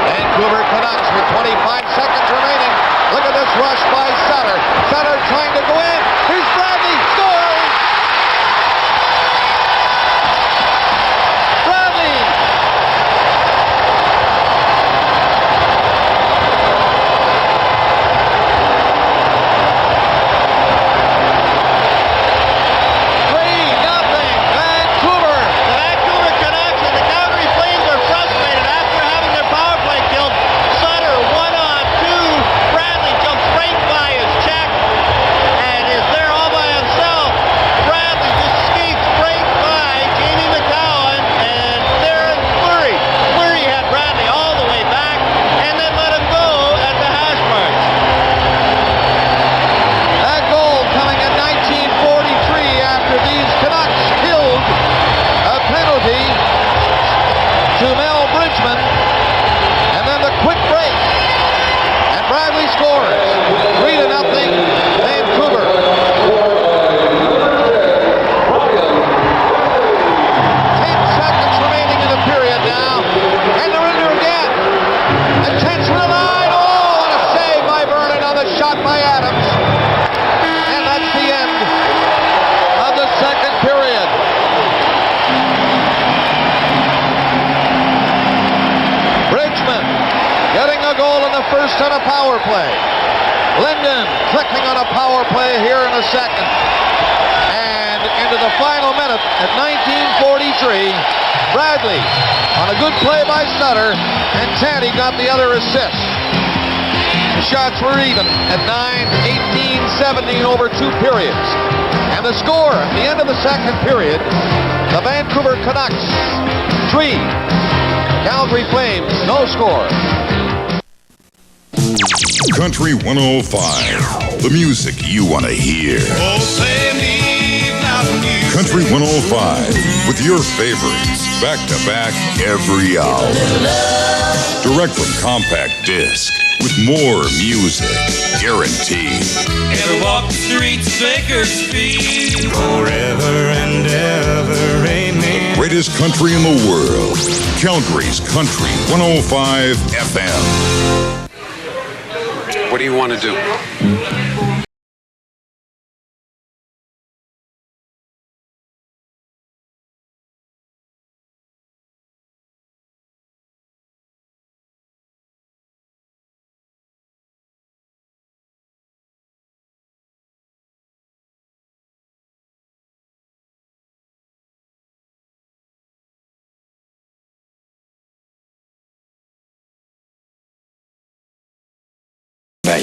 Vancouver Canucks with 25 seconds remaining. Look at this rush by Sutter. Sutter trying to go in. Here's Bradley. Scores! Bradley! Vancouver! The Vancouver Canucks and the Calgary Flames are frustrated after having their power play killed. Sutter, 1-on-2. Bradley jumps right by his check and is there all by himself. Bradley just skates right by Jamie McCowan and Darren Fleury. Fleury had Bradley all the way back and then let him go at the hash marks. That goal coming in 1943 after these Canucks killed a penalty to Mel Bridgman, and then the quick break, and Bradley scores. 3-0 Vancouver. 10 seconds remaining in the period now, and they're in there again. A chance for the line. Oh, what a save by Vernon on the shot by Adams. And that's the end of the second period. Bridgman getting a goal in the first on a power play. Linden clicking on a power play here in the second. And into the final minute at 1943, Bradley on a good play by Sutter, and Tandy got the other assist. The shots were even at 9-18-17 over 2 periods. And the score at the end of the second period, the Vancouver Canucks 3, Calgary Flames no score. Country 105, the music you want to hear. Country 105, with your favorites, back to back every hour. Direct from compact disc, with more music, guaranteed. Ever walk the streets of Bakersfield? Forever and ever, amen. The greatest country in the world, Calgary's Country 105 FM. What do you want to do?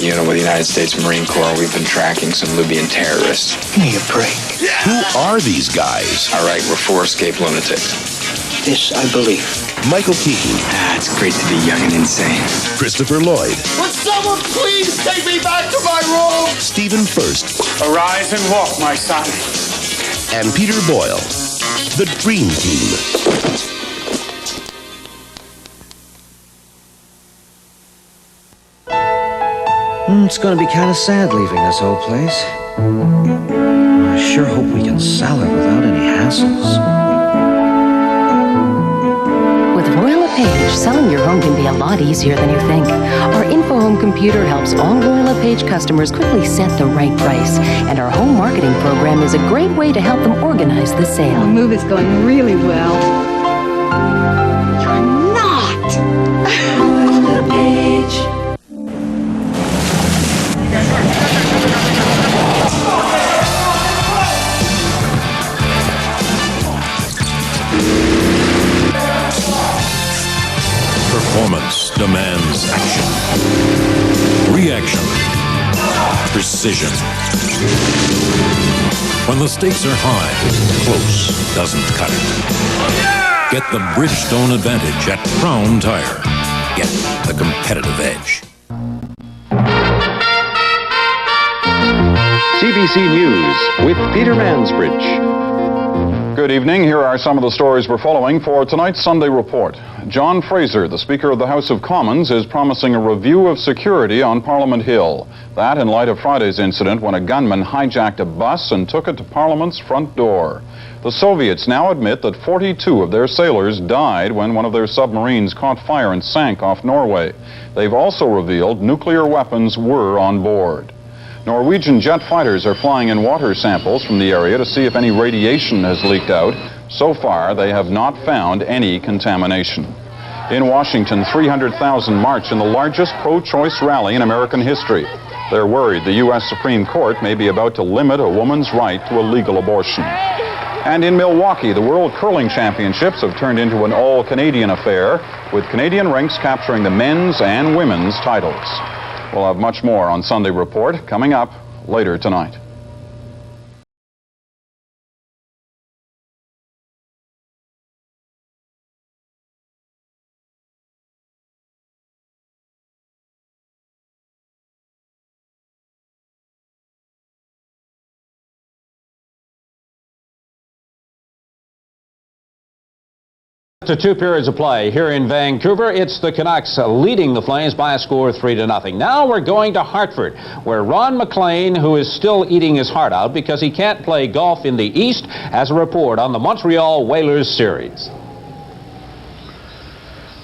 unit with the United States Marine Corps. We've been tracking some Libyan terrorists. Give me a break. Who are these guys? All right, we're 4 escaped lunatics. This I believe. Michael Keaton. It's great to be young and insane. Christopher Lloyd. Would someone please take me back to my room? Stephen Furst. Arise and walk, my son. And Peter Boyle. The Dream Team. It's going to be kind of sad leaving this old place. I sure hope we can sell it without any hassles. With Royal LePage, selling your home can be a lot easier than you think. Our InfoHome computer helps all Royal LePage customers quickly set the right price. And our home marketing program is a great way to help them organize the sale. The move is going really well. You're not! Royal LePage. Performance demands action, reaction, precision. When the stakes are high, close doesn't cut it. Get the Bridgestone advantage at Crown Tire. Get the competitive edge. CBC News with Peter Mansbridge. Good evening. Here are some of the stories we're following for tonight's Sunday Report. John Fraser, the Speaker of the House of Commons, is promising a review of security on Parliament Hill. That in light of Friday's incident when a gunman hijacked a bus and took it to Parliament's front door. The Soviets now admit that 42 of their sailors died when one of their submarines caught fire and sank off Norway. They've also revealed nuclear weapons were on board. Norwegian jet fighters are flying in water samples from the area to see if any radiation has leaked out. So far, they have not found any contamination. In Washington, 300,000 march in the largest pro-choice rally in American history. They're worried the U.S. Supreme Court may be about to limit a woman's right to a legal abortion. And in Milwaukee, the World Curling Championships have turned into an all-Canadian affair, with Canadian rinks capturing the men's and women's titles. We'll have much more on Sunday Report coming up later tonight. After 2 periods of play here in Vancouver, it's the Canucks leading the Flames by a score of 3-0. Now we're going to Hartford, where Ron McLean, who is still eating his heart out because he can't play golf in the East, has a report on the Montreal Whalers series.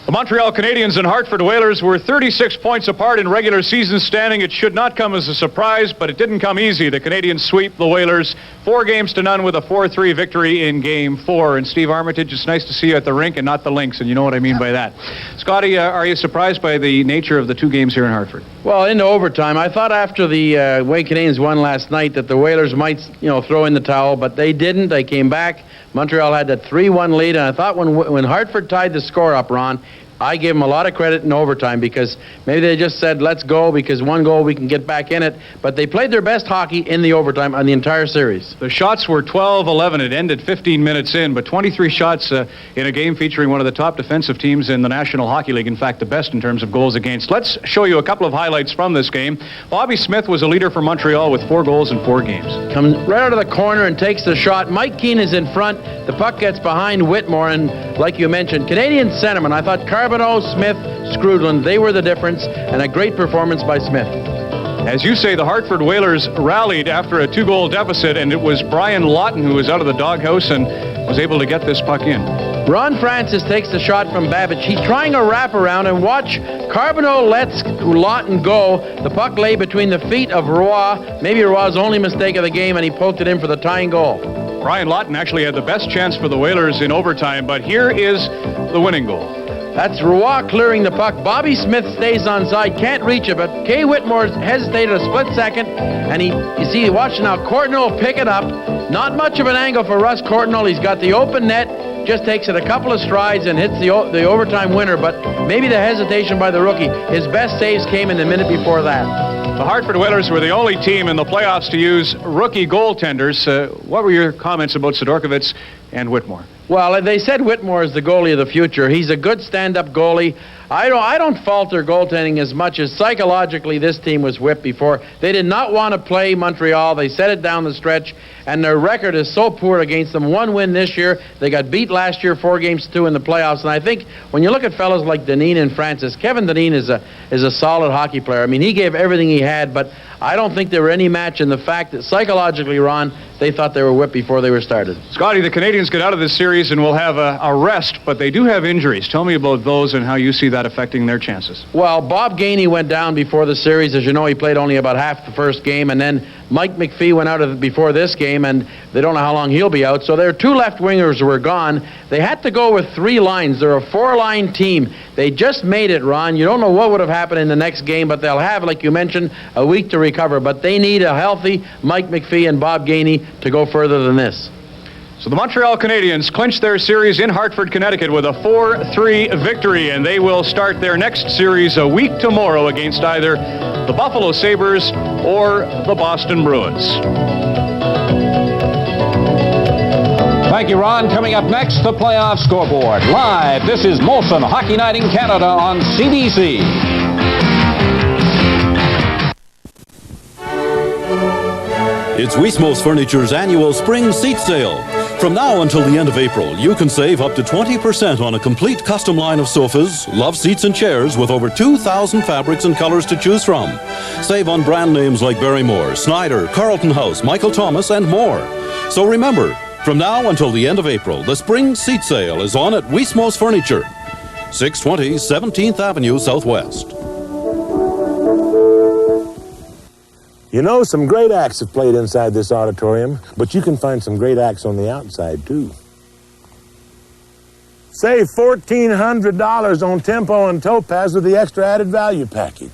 The Montreal Canadiens and Hartford Whalers were 36 points apart in regular season standing. It should not come as a surprise, but it didn't come easy. The Canadiens sweep the Whalers 4-0 with a 4-3 victory in Game 4. And Steve Armitage, it's nice to see you at the rink and not the links, and you know what I mean by that. Scotty, are you surprised by the nature of the 2 games here in Hartford? Well, into overtime, I thought after the way Canadiens won last night that the Whalers might, throw in the towel, but they didn't. They came back. Montreal had that 3-1 lead, and I thought when Hartford tied the score up, Ron, I gave them a lot of credit in overtime because maybe they just said, let's go, because 1 goal we can get back in it. But they played their best hockey in the overtime on the entire series. The shots were 12-11. It ended 15 minutes in, but 23 shots in a game featuring one of the top defensive teams in the National Hockey League. In fact, the best in terms of goals against. Let's show you a couple of highlights from this game. Bobby Smith was a leader for Montreal with 4 goals in 4 games. Comes right out of the corner and takes the shot. Mike Keane is in front. The puck gets behind Whitmore, and like you mentioned, Canadian centerman. I thought Carbonneau, Smith, Scrudland, they were the difference, and a great performance by Smith. As you say, the Hartford Whalers rallied after a 2-goal deficit, and it was Brian Lawton who was out of the doghouse and was able to get this puck in. Ron Francis takes the shot from Babbage. He's trying a wraparound, and watch, Carbonneau lets Lawton go. The puck lay between the feet of Roy, maybe Roy's only mistake of the game, and he poked it in for the tying goal. Brian Lawton actually had the best chance for the Whalers in overtime, but here is the winning goal. That's Roy clearing the puck. Bobby Smith stays onside, can't reach it, but Kay Whitmore hesitated a split second, and watch now, Courtnall pick it up. Not much of an angle for Russ Courtnall. He's got the open net, just takes it a couple of strides and hits the overtime winner, but maybe the hesitation by the rookie. His best saves came in the minute before that. The Hartford Whalers were the only team in the playoffs to use rookie goaltenders. What were your comments about Sidorkovitz and Whitmore? Well, they said Whitmore is the goalie of the future. He's a good stand-up goalie. I don't fault their goaltending as much as psychologically this team was whipped before. They did not want to play Montreal. They set it down the stretch, and their record is so poor against them. 1 win this year. They got beat last year 4-2 in the playoffs. And I think when you look at fellows like Dineen and Francis, Kevin Dineen is a solid hockey player. I mean, he gave everything he had, but I don't think they were any match in the fact that psychologically, Ron, they thought they were whipped before they were started. Scotty, the Canadians get out of this series and will have a rest, but they do have injuries. Tell me about those and how you see that affecting their chances. Well, Bob Gainey went down before the series. As you know, he played only about half the first game, and then Mike McPhee went out before this game, and they don't know how long he'll be out. So their 2 left wingers were gone. They had to go with 3 lines. They're a 4-line team. They just made it, Ron. You don't know what would have happened in the next game, but they'll have, like you mentioned, a week to recover. But they need a healthy Mike McPhee and Bob Gainey to go further than this. So the Montreal Canadiens clinched their series in Hartford, Connecticut with a 4-3 victory, and they will start their next series a week tomorrow against either the Buffalo Sabres or the Boston Bruins. Thank you, Ron. Coming up next, the playoff scoreboard. Live, this is Molson Hockey Night in Canada on CBC. It's Wismos Furniture's annual spring seat sale. From now until the end of April, you can save up to 20% on a complete custom line of sofas, love seats, and chairs with over 2,000 fabrics and colors to choose from. Save on brand names like Barrymore, Snyder, Carlton House, Michael Thomas, and more. So remember, from now until the end of April, the spring seat sale is on at Wismos Furniture, 620 17th Avenue Southwest. You know, some great acts have played inside this auditorium, but you can find some great acts on the outside, too. Save $1,400 on Tempo and Topaz with the extra added value package.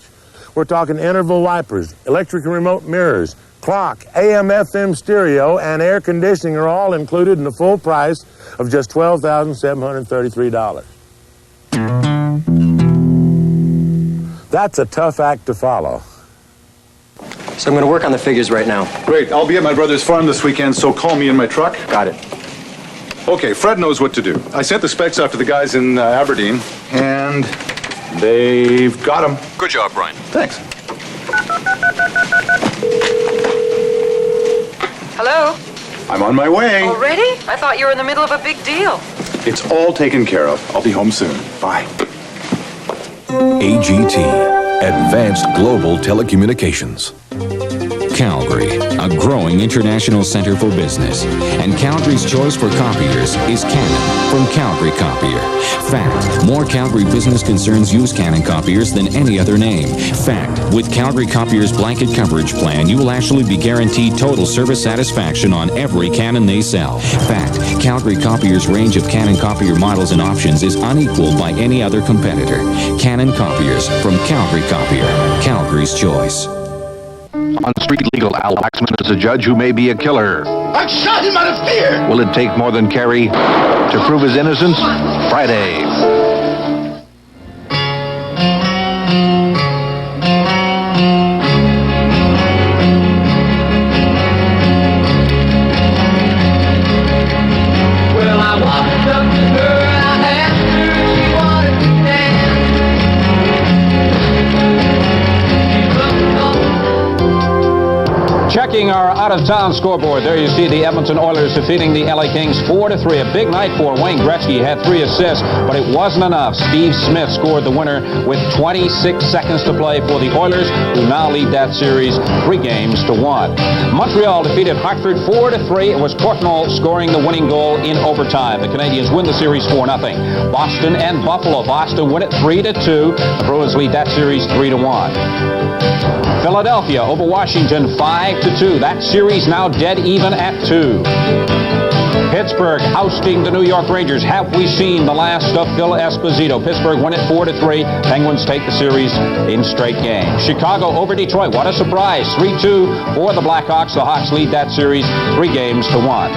We're talking interval wipers, electric and remote mirrors, clock, AM/FM stereo, and air conditioning are all included in the full price of just $12,733. That's a tough act to follow. So I'm going to work on the figures right now. Great. I'll be at my brother's farm this weekend, so call me in my truck. Got it. Okay, Fred knows what to do. I sent the specs out to the guys in Aberdeen, and they've got them. Good job, Brian. Thanks. Hello? I'm on my way. Already? I thought you were in the middle of a big deal. It's all taken care of. I'll be home soon. Bye. AGT, Advanced Global Telecommunications. Calgary, a growing international center for business. And Calgary's choice for copiers is Canon from Calgary Copier. Fact, more Calgary business concerns use Canon copiers than any other name. Fact, with Calgary Copier's blanket coverage plan, you will actually be guaranteed total service satisfaction on every Canon they sell. Fact, Calgary Copier's range of Canon copier models and options is unequaled by any other competitor. Canon Copiers from Calgary Copier, Calgary's choice. On Street Legal, Al Waxman is a judge who may be a killer. I shot him out of fear! Will it take more than Kerry to prove his innocence? Friday. Well, I walked up to her, I asked her if she wanted to dance. Checking our out-of-town scoreboard, there you see the Edmonton Oilers defeating the LA Kings 4-3. A big night for Wayne Gretzky. He had 3 assists, but it wasn't enough. Steve Smith scored the winner with 26 seconds to play for the Oilers, who now lead that series 3-1. Montreal defeated Hartford 4-3. It was Courtnall scoring the winning goal in overtime. The Canadians win the series 4-0. Boston and Buffalo. Boston win it 3-2. The Bruins lead that series 3-1. Philadelphia over Washington 5-2. That series now dead even at 2. Pittsburgh ousting the New York Rangers. Have we seen the last of Phil Esposito? Pittsburgh win it 4-3. Penguins take the series in straight games. Chicago over Detroit. What a surprise. 3-2 for the Blackhawks. The Hawks lead that series 3-1.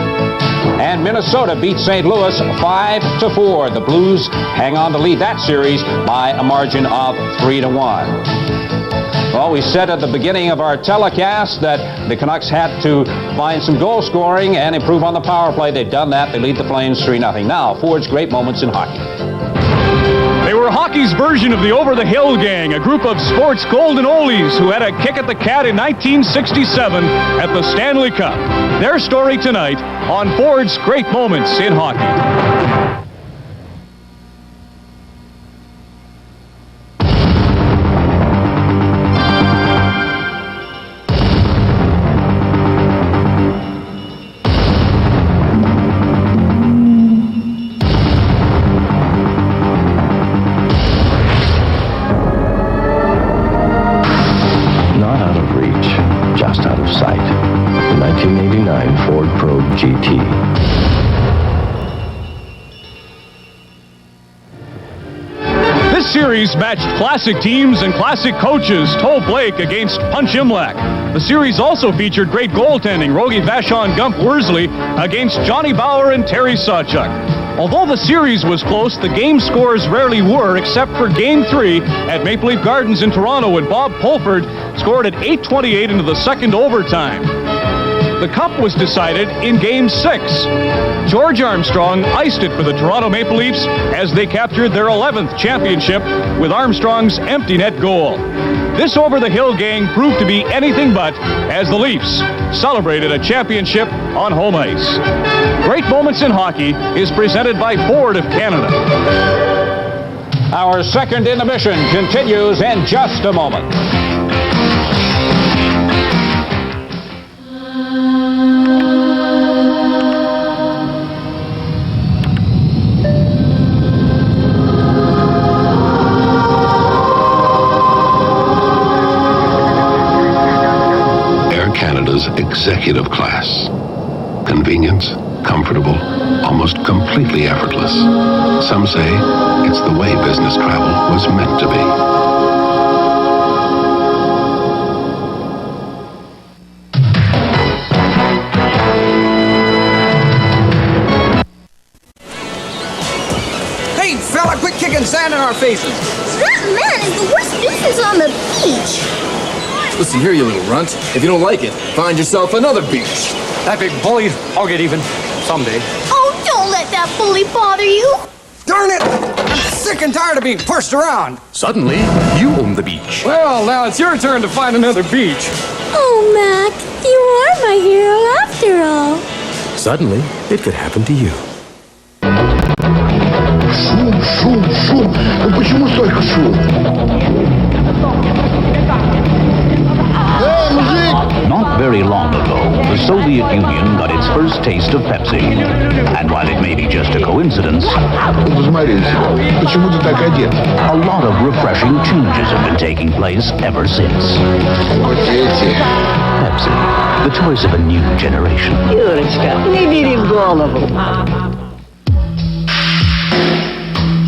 And Minnesota beat St. Louis 5-4. The Blues hang on to lead that series by a margin of 3-1. Well, Well, we said at the beginning of our telecast that the Canucks had to find some goal scoring and improve on the power play. They've done that. They lead the Flames 3-0. Now, Ford's great moments in hockey. They were hockey's version of the Over the Hill Gang, a group of sports golden oldies who had a kick at the cat in 1967 at the Stanley Cup. Their story tonight on Ford's great moments in hockey. GT. This series matched classic teams and classic coaches. Toe Blake against Punch Imlach. The series also featured great goaltending. Rogie Vachon Gump Worsley against Johnny Bauer and Terry Sawchuk. Although the series was close, the game scores rarely were, except for Game 3 at Maple Leaf Gardens in Toronto when Bob Pulford scored at 8:28 into the second overtime. The Cup was decided in Game 6. George Armstrong iced it for the Toronto Maple Leafs as they captured their 11th championship with Armstrong's empty net goal. This over-the-hill gang proved to be anything but as the Leafs celebrated a championship on home ice. Great Moments in Hockey is presented by Ford of Canada. Our second intermission continues in just a moment. Executive class. Convenience, comfortable, almost completely effortless. Some say it's the way business travel was meant to be. Hey, fella, quit kicking sand in our faces. That man is the worst nuisance on the beach. Listen here, you little runt. If you don't like it, find yourself another beach. That big bully, I'll get even someday. Oh, don't let that bully bother you. Darn it! I'm sick and tired of being pushed around. Suddenly, you own the beach. Well, now it's your turn to find another beach. Oh, Mac, you are my hero after all. Suddenly, it could happen to you. Шум, шум, шум. Ну почему столько шум? Not very long ago, the Soviet Union got its first taste of Pepsi. And while it may be just a coincidence, Посмотри, почему ты так одет? a lot of refreshing changes have been taking place ever since. Вот эти. Pepsi, the choice of a new generation. Юрочка, не бери в голову.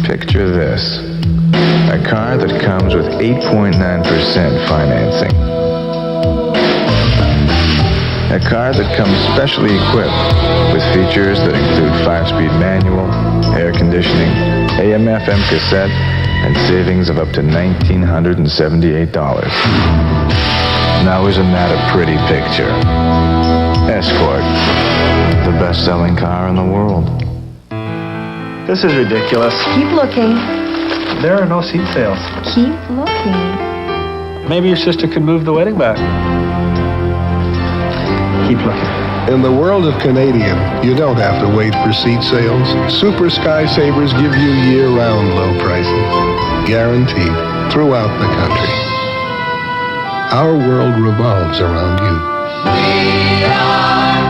Picture this. A car that comes with 8.9% financing. A car that comes specially equipped with features that include 5-speed manual, air conditioning, AM/FM cassette, and savings of up to $1,978. Now isn't that a pretty picture? Escort, the best-selling car in the world. This is ridiculous. Keep looking. There are no seat sales. Keep looking. Maybe your sister could move the wedding back. Keep looking. In the world of Canadian, you don't have to wait for seat sales. Super Sky Savers give you year-round low prices, guaranteed throughout the country. Our world revolves around you. We are